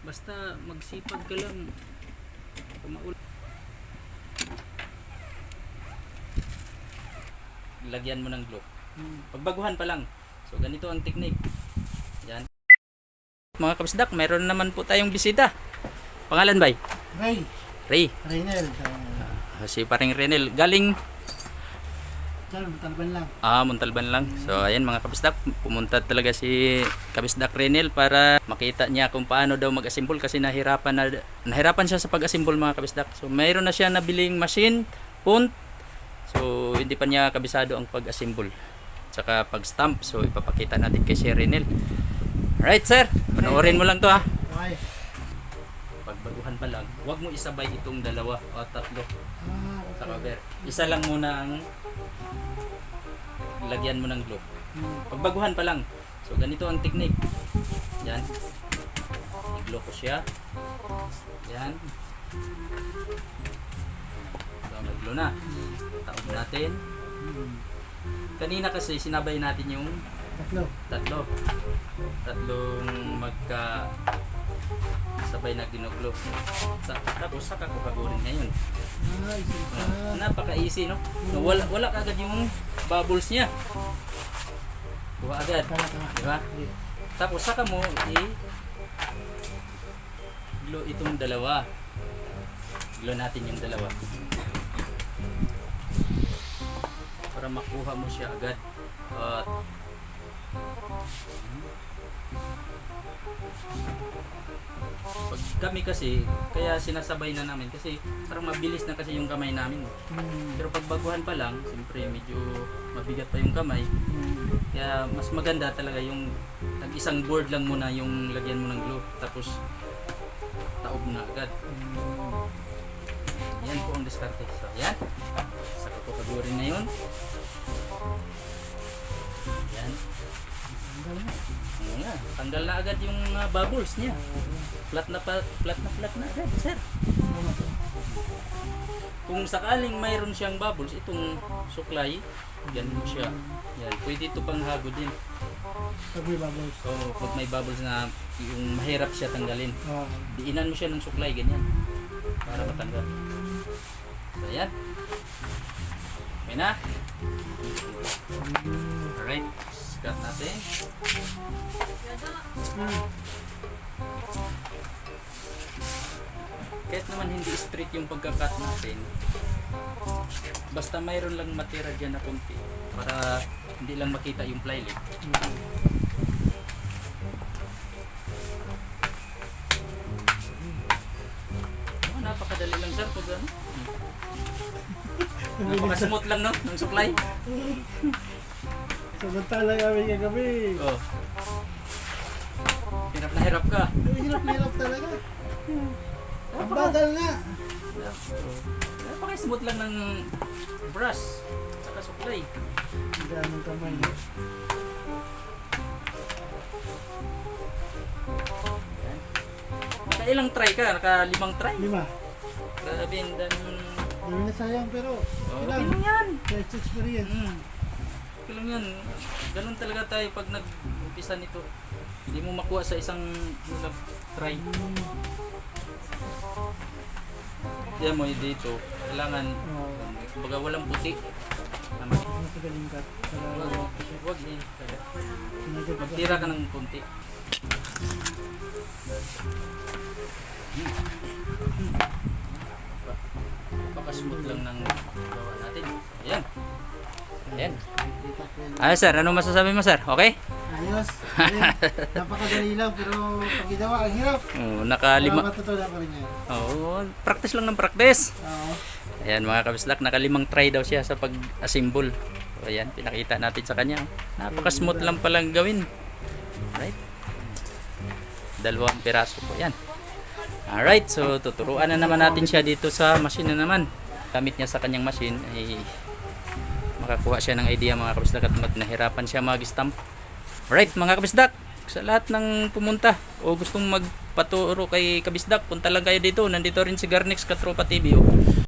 Basta magsipag ka lang. Lagyan mo ng glue. Pagbaguhan pa lang. So ganito ang technique. Yan. Mga kabisdak, meron naman po tayong bisita. Pangalan ba? Ray. Renel. Si paring Renel. Galing Montalban lang. Montalban lang. So ayan mga kabisdak, pumunta talaga si kabisdak Renel para makita niya kung paano daw mag-assemble kasi nahirapan siya sa pag-assemble mga kabisdak. So mayroon na siya nabiling machine, punt. So hindi pa niya kabisado ang pag-assemble. Tsaka pag-stamp. So ipapakita natin kay si Renel. Alright sir, panoorin mo lang to ha. Okay. Pagbaguhan pa lang, huwag mo isabay itong dalawa o tatlo sa Okay. cover. Isa lang muna ang lagyan mo ng glue. Pagbaguhan pa lang. So ganito ang technique. Yan. I-glue ko siya. Yan. So mag-glue na. Taob natin. Kanina kasi sinabay natin yung tatlong magka sabay na ginuglo. Tapos saka ko hagurin ngayon. Napaka-easy no? Wala kagad yung bubbles niya. Kuha agad. Di ba? Tapos saka mo i-glue itong dalawa. Glue natin yung dalawa. Para makuha mo siya agad. At pag kami kasi, kaya sinasabay na namin kasi parang mabilis na kasi yung kamay namin. Pero pag baguhan pa lang, siyempre medyo mabigat pa yung kamay. Kaya mas maganda talaga yung tag-isang board lang muna yung lagyan mo ng glue. Tapos taob na agad. Yan po ang diskarte. So yan. Saka ko kagurin na yun. Yan. Nga, tanggal na agad yung bubbles niya. Flat na agad, sir. Kung sakaling mayroon siyang bubbles, itong suklay, yan mo siya. Yan, pwede ito pang hago din. Pag may bubbles. So, pag may bubbles na yung mahirap siya tanggalin, diinan mo siya ng suklay, ganyan. Para matanggal. So, yan. Okay na. Alright. Cut natin. Kahit naman hindi straight yung pagka-cut natin, basta mayroon lang matira dyan na konti para hindi lang makita yung plywood. Napakadali lang sir pag ano. Napaka-smooth lang no ng supply. Samantala kami kagabi. Oh. Hirap na hirap ka. Hirap talaga. Ang bagal nga. Napaka-smooth lang ng brush saka supply. Ang daming kamay. Nakailang try ka? Naka-5 try? 5. Grabe, Dami na sayang pero okay lang yan. Best experience. Okay lang yan. Ganun talaga tayo pag nag-umpisa nito. Hindi mo makuha sa isang try. Diyan mo dito, kailangan baga walang puti. Masagaling ka. Huwag eh. Magtira ka ng konti. Baka-smooth lang ng gawa natin. Ayan. Ayan. Ay sir, ano masasabi mo sir? Okay? Ayos. Napakadali lang pero pag ginawa ang hirap. Naka-5. Matutunan pa rin yan. Practice lang ng practice. Oo. Ayan mga kabislak, naka-5 try daw siya sa pag-assemble. So ayan, pinakita natin sa kanya. Napaka-smooth lang palang gawin. Right? 2 piraso po yan. Alright, so tuturuan na naman natin siya dito sa machine na naman. Gamit niya sa kanyang machine ay makakuha siya ng idea mga kabisdak at nahirapan siya mag-stamp. Alright mga kabisdak, sa lahat ng pumunta o gustong magpaturo kay kabisdak, punta lang kayo dito. Nandito rin si Garnix Katropa TV.